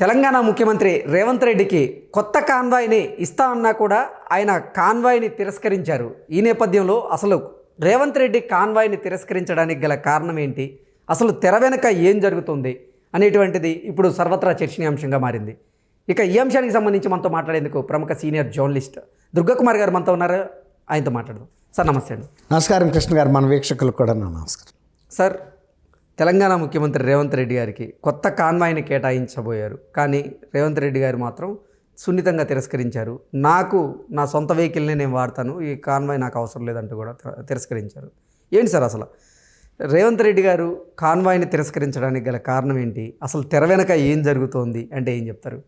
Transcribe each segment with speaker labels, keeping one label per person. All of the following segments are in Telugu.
Speaker 1: తెలంగాణ ముఖ్యమంత్రి రేవంత్ రెడ్డికి కొత్త కాన్వాయ్ని ఇస్తా అన్నా కూడా ఆయన కాన్వాయ్ని తిరస్కరించారు. ఈ నేపథ్యంలో అసలు రేవంత్ రెడ్డి కాన్వాయ్ని తిరస్కరించడానికి గల కారణం ఏంటి, అసలు తెర వెనుక ఏం జరుగుతుంది అనేటువంటిది ఇప్పుడు సర్వత్రా చర్చనీయాంశంగా మారింది. ఇక ఈ అంశానికి సంబంధించి మనతో మాట్లాడేందుకు ప్రముఖ సీనియర్ జర్నలిస్ట్ దుర్గాకుమార్ గారు మనతో ఉన్నారు. ఆయనతో మాట్లాడదాం. సార్ నమస్తే అండి.
Speaker 2: నమస్కారం కృష్ణ గారు, మన వీక్షకులకు కూడా నమస్కారం.
Speaker 1: సార్, తెలంగాణ ముఖ్యమంత్రి రేవంత్ రెడ్డి గారికి కొత్త కాన్వాయ్ని కేటాయించబోయారు, కానీ రేవంత్ రెడ్డి గారు మాత్రం సున్నితంగా తిరస్కరించారు. నా సొంత వెహికల్నే నేను వాడతాను, ఈ కాన్వాయ్ నాకు అవసరం లేదంటూ కూడా తిరస్కరించారు. ఏంటి సార్ అసలు రేవంత్ రెడ్డి గారు కాన్వాయ్ని తిరస్కరించడానికి గల కారణం ఏంటి, అసలు తెర వెనక ఏం జరుగుతోంది అంటే ఏం చెప్తారు?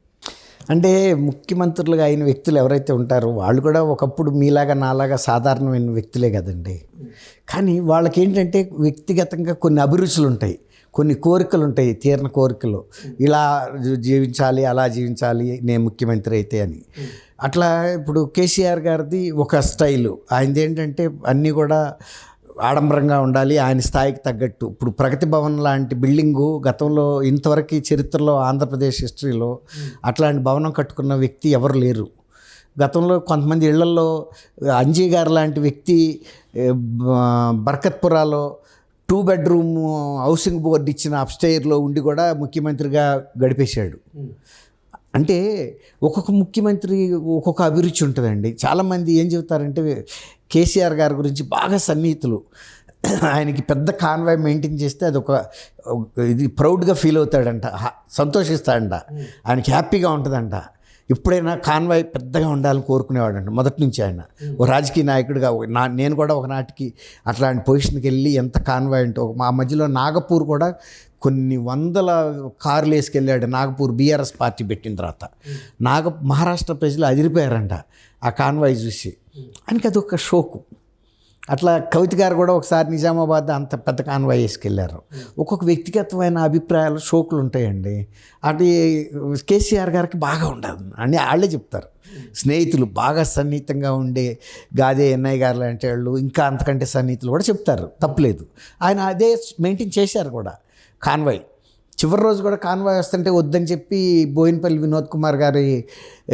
Speaker 2: అంటే ముఖ్యమంత్రులుగా అయిన వ్యక్తులు ఎవరైతే ఉంటారో వాళ్ళు కూడా ఒకప్పుడు మీలాగా నాలాగా సాధారణమైన వ్యక్తులే కదండి. కానీ వాళ్ళకి ఏంటంటే వ్యక్తిగతంగా కొన్ని అభిరుచులు ఉంటాయి, కొన్ని కోరికలు ఉంటాయి, తీరిన కోరికలు. ఇలా జీవించాలి, అలా జీవించాలి నేను ముఖ్యమంత్రి అయితే అని. అట్లా ఇప్పుడు కేసీఆర్ గారిది ఒక స్టైలు, ఆయనది ఏంటంటే అన్నీ కూడా ఆడంబరంగా ఉండాలి, ఆయన స్థాయికి తగ్గట్టు. ఇప్పుడు ప్రగతి భవన్ లాంటి బిల్డింగు గతంలో ఇంతవరకు చరిత్రలో ఆంధ్రప్రదేశ్ హిస్టరీలో అట్లాంటి భవనం కట్టుకున్న వ్యక్తి ఎవరు లేరు. గతంలో కొంతమంది ఇళ్లలో అంజీ గారు లాంటి వ్యక్తి బర్కత్పురాలో 2 బెడ్రూమ్ హౌసింగ్ బోర్డు ఇచ్చిన అప్స్టైర్లో ఉండి కూడా ముఖ్యమంత్రిగా గడిపేశాడు. అంటే ఒక్కొక్క ముఖ్యమంత్రి ఒక్కొక్క అభిరుచి ఉంటుందండి. చాలామంది ఏం చెబుతారంటే కేసీఆర్ గారి గురించి బాగా సన్నిహితులు, ఆయనకి పెద్ద కాన్వాయ్ మెయింటైన్ చేస్తే అది ఇది ప్రౌడ్గా ఫీల్ అవుతాడంట, సంతోషిస్తాడంట, ఆయనకి హ్యాపీగా ఉంటుందంట. ఎప్పుడైనా కాన్వాయ్ పెద్దగా ఉండాలని కోరుకునేవాడంట మొదటి నుంచి. ఆయన ఓ రాజకీయ నాయకుడిగా నేను కూడా ఒకనాటికి అట్లాంటి పొజిషన్కి వెళ్ళి ఎంత కాన్వాయ్ అంటే మా మధ్యలో నాగపూర్ కూడా కొన్ని వందల కార్లు వేసుకెళ్ళాడు. నాగపూర్ బీఆర్ఎస్ పార్టీ పెట్టిన తర్వాత మహారాష్ట్ర ప్రజలు అదిరిపోయారంట ఆ కాన్వాయ్ చూసి. ఆయనకి అది ఒక షోకు. అట్లా కవిత గారు కూడా ఒకసారి నిజామాబాద్ అంత పెద్ద కాన్వాయ్ వేసుకెళ్ళారు. ఒక్కొక్క వ్యక్తిగతమైన అభిప్రాయాలు, షోకులు ఉంటాయండి. అది కేసీఆర్ గారికి బాగా ఉండదు అని వాళ్ళే చెప్తారు. స్నేహితులు బాగా సన్నిహితంగా ఉండే గాదే ఎన్ఐ గారు లాంటి వాళ్ళు, ఇంకా అంతకంటే సన్నిహితులు కూడా చెప్తారు, తప్పలేదు. ఆయన అదే మెయింటైన్ చేశారు కూడా. కాన్వాయ్ చివరి రోజు కూడా కాన్వాయ్ వస్తుంటే వద్దని చెప్పి బోయినపల్లి వినోద్ కుమార్ గారి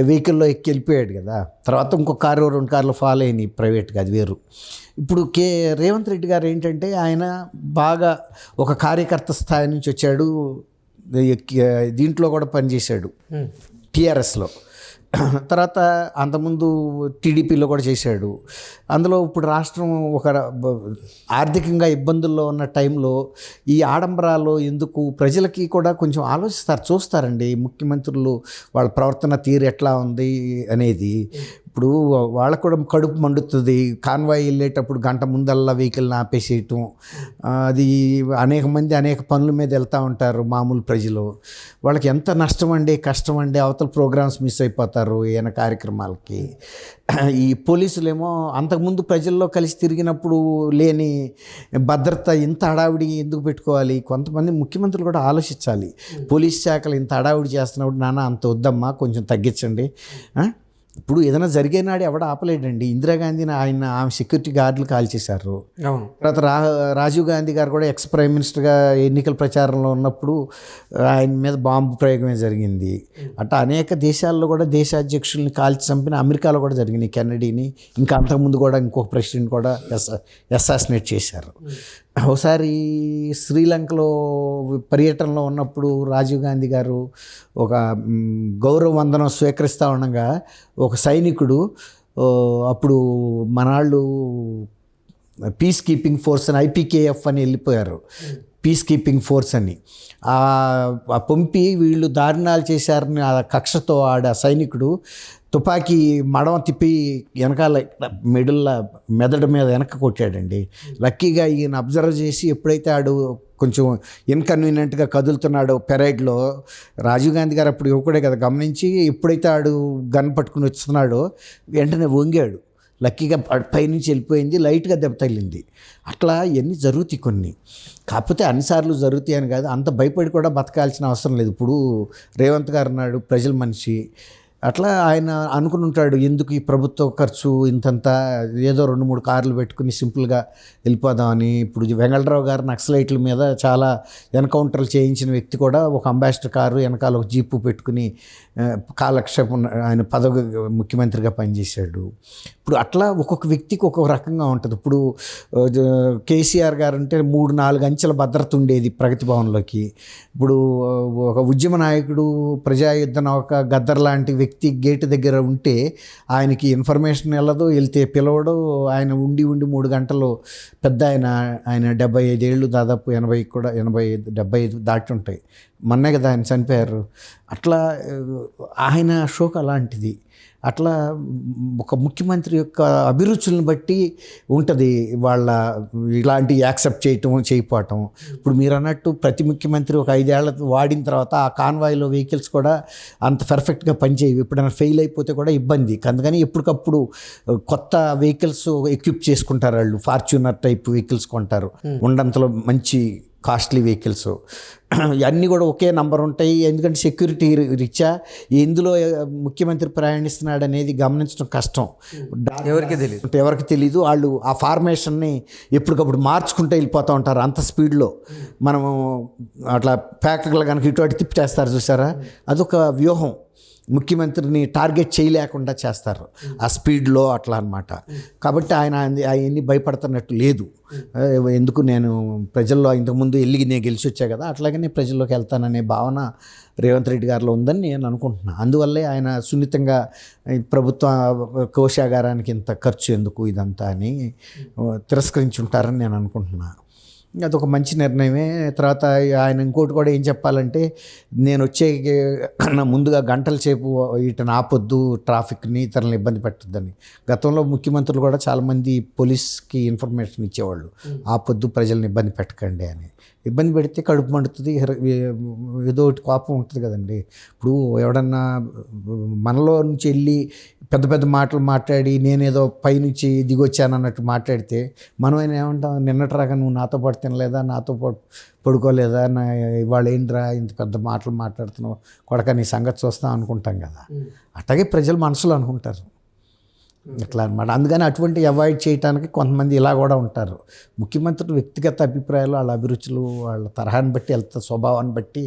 Speaker 2: వెహికల్లో ఎక్కి వెళ్ళిపోయాడు కదా. తర్వాత ఇంకో కారు 2 కార్లు ఫాలో అయినాయి ప్రైవేట్గా, అది వేరు. ఇప్పుడు రేవంత్ రెడ్డి గారు ఏంటంటే ఆయన బాగా ఒక కార్యకర్త స్థాయి నుంచి వచ్చాడు. దీంట్లో కూడా పనిచేశాడు టీఆర్ఎస్లో, తర్వాత అంతకుముందు టీడీపీలో కూడా చేశాడు. అందులో ఇప్పుడు రాష్ట్రం ఒక ఆర్థికంగా ఇబ్బందుల్లో ఉన్న టైంలో ఈ ఆడంబరాలు ఎందుకు, ప్రజలకి కూడా కొంచెం చూస్తారండి ముఖ్యమంత్రులు వాళ్ళ ప్రవర్తన తీరు ఎట్లా ఉంది అనేది. ఇప్పుడు వాళ్ళకు కూడా కడుపు మండుతుంది. కాన్వాయ్ వెళ్ళేటప్పుడు గంట ముందల్లా వెహికల్ని ఆపేసేయటం, అది అనేక మంది అనేక పనుల మీద వెళ్తూ ఉంటారు. మామూలు ప్రజలు వాళ్ళకి ఎంత నష్టం అండి, కష్టం అండి. అవతల ప్రోగ్రామ్స్ మిస్ అయిపోతారు ఏమైనా కార్యక్రమాలకి. ఈ పోలీసులేమో అంతకుముందు ప్రజల్లో కలిసి తిరిగినప్పుడు లేని భద్రత ఇంత హడావిడి ఎందుకు పెట్టుకోవాలి? కొంతమంది ముఖ్యమంత్రులు కూడా ఆలోచించాలి. పోలీస్ శాఖలు ఇంత హడావిడి చేస్తున్నప్పుడు నాన్న అంత వద్దమ్మా, కొంచెం తగ్గించండి. ఇప్పుడు ఏదైనా జరిగేనాడు ఎవడ ఆపలేడండి. ఇందిరాగాంధీని ఆమె సెక్యూరిటీ గార్డులు కాల్చేశారు. తర్వాత రాజీవ్ గాంధీ గారు కూడా ఎక్స్ ప్రైమ్ మినిస్టర్గా ఎన్నికల ప్రచారంలో ఉన్నప్పుడు ఆయన మీద బాంబు ప్రయోగమే జరిగింది. అట్లా అనేక దేశాల్లో కూడా దేశాధ్యక్షుల్ని కాల్చి చంపిన అమెరికాలో కూడా జరిగింది. కెన్నడీని, ఇంకా అంతకుముందు కూడా ఇంకొక ప్రెసిడెంట్ కూడా అసాసినేట్ చేశారు. ఒకసారి శ్రీలంకలో పర్యటనలో ఉన్నప్పుడు రాజీవ్ గాంధీ గారు ఒక గౌరవ వందనం స్వీకరిస్తూ ఉండగా ఒక సైనికుడు, అప్పుడు మనాళ్ళు పీస్ కీపింగ్ ఫోర్స్ అని ఐపీకేఎఫ్ అని వెళ్ళిపోయారు, పీస్ కీపింగ్ ఫోర్స్ అని పంపి వీళ్ళు దారుణాలు చేశారని ఆ కక్షతో సైనికుడు తుపాకీ మడమ తిప్పి వెనకాల మెదడు మీద వెనక కొట్టాడండి. లక్కీగా ఈయన అబ్జర్వ్ చేసి ఎప్పుడైతే కొంచెం ఇన్కన్వీనియంట్గా కదులుతున్నాడు పెరేడ్లో, రాజీవ్ గాంధీ గారు అప్పుడు యువకుడే కదా, గమనించి ఎప్పుడైతే గన్ పట్టుకుని వస్తున్నాడో వెంటనే వంగాడు. లక్కీగా పైనుంచి వెళ్ళిపోయింది, లైట్గా దెబ్బ తగిలింది. అట్లా ఎన్ని జరుగుతాయి కొన్ని. కాకపోతే అన్నిసార్లు జరుగుతాయి అని కాదు, అంత భయపడి కూడా బతకాల్సిన అవసరం లేదు. ఇప్పుడు రేవంత్ గారు ఉన్నాడు, ప్రజల మనిషి, అట్లా ఆయన అనుకుని ఉంటాడు, ఎందుకు ఈ ప్రభుత్వ ఖర్చు ఇంతంత, ఏదో 2-3 కార్లు పెట్టుకుని సింపుల్గా వెళ్ళిపోదామని. ఇప్పుడు వెంగళరావు గారు నక్సలైట్ల మీద చాలా ఎన్కౌంటర్లు చేయించిన వ్యక్తి కూడా ఒక అంబాసిడర్ కారు వెనకాల ఒక జీపు పెట్టుకుని కాలక్షేపం ఆయన పదవి ముఖ్యమంత్రిగా పనిచేశాడు. ఇప్పుడు అట్లా ఒక్కొక్క వ్యక్తికి ఒక్కొక్క రకంగా ఉంటుంది. ఇప్పుడు కేసీఆర్ గారు అంటే 3-4 అంచెల భద్రత ఉండేది ప్రగతి భవన్లోకి. ఇప్పుడు ఒక ఉద్యమ నాయకుడు, ప్రజాయుద్ధ నౌక గద్దర్ లాంటి వ్యక్తి గేటు దగ్గర ఉంటే ఆయనకి ఇన్ఫర్మేషన్ వెళ్ళదు, వెళ్తే పిలవడు. ఆయన ఉండి 3 గంటలు పెద్ద ఆయన 75 ఏళ్ళు, దాదాపు 80 కూడా 75 దాటి ఉంటాయి. మొన్నే కదా ఆయన చనిపోయారు. అట్లా ఆయన షోక్ అలాంటిది. అట్లా ఒక ముఖ్యమంత్రి యొక్క అభిరుచులను బట్టి ఉంటుంది వాళ్ళ ఇలాంటి యాక్సెప్ట్ చేయకపోవటం. ఇప్పుడు మీరు అన్నట్టు ప్రతి ముఖ్యమంత్రి ఒక 5 ఏళ్ళ వాడిన తర్వాత ఆ కాన్వాయ్లో వెహికల్స్ కూడా అంత పర్ఫెక్ట్గా పనిచేయవు. ఎప్పుడైనా ఫెయిల్ అయిపోతే కూడా ఇబ్బంది. అందుకని ఎప్పటికప్పుడు కొత్త వెహికల్స్ ఎక్విప్ చేసుకుంటారు వాళ్ళు. ఫార్చ్యూనర్ టైప్ వెహికల్స్ కొంటారు, ఉండంతలో మంచి కాస్ట్లీ వెహికల్స్. అన్నీ కూడా ఒకే నంబర్ ఉంటాయి. ఎందుకంటే సెక్యూరిటీ రీత్యా ఎందులో ముఖ్యమంత్రి ప్రయాణిస్తున్నాడు అనేది గమనించడం కష్టం, ఎవరికి తెలియదు. వాళ్ళు ఆ ఫార్మేషన్ని ఎప్పటికప్పుడు మార్చుకుంటూ వెళ్ళిపోతూ ఉంటారు అంత స్పీడ్లో. మనము అట్లా ప్యాకర్లు కనుక ఇటు అటు తిప్పేస్తారు చూసారా, అదొక వ్యూహం. ముఖ్యమంత్రిని టార్గెట్ చేయలేకుండా చేస్తారు ఆ స్పీడ్లో అట్లా అనమాట. కాబట్టి ఆయన అవన్నీ భయపడుతున్నట్టు లేదు. ఎందుకు నేను ప్రజల్లో ఇంతకుముందు నేను గెలిచి వచ్చా కదా, అట్లాగే నేను ప్రజల్లోకి వెళ్తాననే భావన రేవంత్ రెడ్డి గారిలో ఉందని నేను అనుకుంటున్నాను. అందువల్లే ఆయన సున్నితంగా ప్రభుత్వ కోశాగారానికి ఇంత ఖర్చు ఎందుకు ఇదంతా అని తిరస్కరించి ఉంటారని నేను అనుకుంటున్నాను. అదొక మంచి నిర్ణయమే. తర్వాత ఆయన ఇంకోటి కూడా ఏం చెప్పాలంటే, నేను వచ్చే కన్నా ముందుగా గంటల సేపు వీటిని ఆపొద్దు, ట్రాఫిక్ని ఇతరులను ఇబ్బంది పెట్టొద్దని. గతంలో ముఖ్యమంత్రులు కూడా చాలామంది పోలీస్కి ఇన్ఫర్మేషన్ ఇచ్చేవాళ్ళు, ఆపొద్దు, ప్రజల్ని ఇబ్బంది పెట్టకండి అని. ఇబ్బంది పెడితే కడుపు మండుతుంది, ఏదో ఒకటి కోపం ఉంటుంది కదండి. ఇప్పుడు ఎవడన్నా మనలో నుంచి వెళ్ళి పెద్ద పెద్ద మాటలు మాట్లాడి నేనేదో పైనుంచి దిగొచ్చాను అన్నట్టు మాట్లాడితే మనమైనా ఏమంటాం, నిన్నటిరాగా నువ్వు నాతో పాటు తినలేదా, నాతో పాటు పడుకోలేదా, ఇవాళ ఏంట్రా ఇంత పెద్ద మాటలు మాట్లాడుతున్నావు కొడక, నీ సంగతి చూస్తాం అనుకుంటాం కదా. అట్లాగే ప్రజలు మనసులో అనుకుంటారు ఇట్లా అనమాట. అందుకని అటువంటి అవాయిడ్ చేయడానికి కొంతమంది ఇలా కూడా ఉంటారు. ముఖ్యమంత్రులు వ్యక్తిగత అభిప్రాయాలు, వాళ్ళ అభిరుచులు, వాళ్ళ తరహాన్ని బట్టి, వాళ్ళ స్వభావాన్ని బట్టి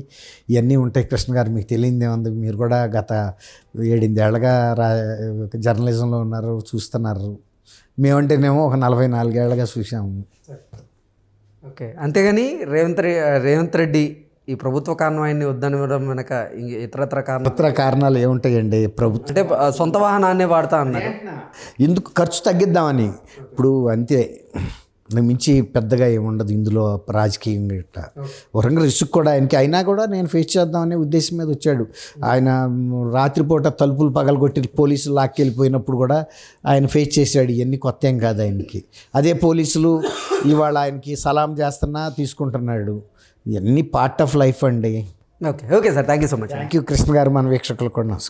Speaker 2: ఇవన్నీ ఉంటాయి. కృష్ణ గారు మీకు తెలియదే ఉంది, మీరు కూడా గత 7-8 ఏళ్ళగా జర్నలిజంలో ఉన్నారు, చూస్తున్నారు. మేమంటేనేమో ఒక 44 ఏళ్ళగా చూసాము.
Speaker 1: ఓకే, అంతేగాని రేవంత్ రెడ్డి ఈ ప్రభుత్వ కాన్వాయిని వద్దనివ్వడం వెనక ఇతరత్ర
Speaker 2: కారణాలు ఏముంటాయండి? ప్రభుత్వం
Speaker 1: అంటే సొంత వాహనాన్నే వాడతా అన్నారు.
Speaker 2: ఎందుకు? ఖర్చు తగ్గిద్దామని. ఇప్పుడు అంతే, మించి పెద్దగా ఏముండదు ఇందులో రాజకీయంగా. ఇట్లా ఒక రంగ రిస్క్ కూడా ఆయనకి అయినా కూడా నేను ఫేస్ చేద్దామనే ఉద్దేశం మీద వచ్చాడు. ఆయన రాత్రిపూట తలుపులు పగలగొట్టి పోలీసులు లాక్కెళ్ళిపోయినప్పుడు కూడా ఆయన ఫేస్ చేశాడు. ఇవన్నీ కొత్త ఏం కాదు ఆయనకి. అదే పోలీసులు ఇవాళ ఆయనకి సలాం చేస్తున్నా తీసుకుంటున్నాడు. ఇవన్నీ పార్ట్ ఆఫ్ లైఫ్ అండి.
Speaker 1: Okay sir, thank you so much.
Speaker 2: Thank you Krishna గారు. మన వీక్షకులకు కూడా నమస్కారం.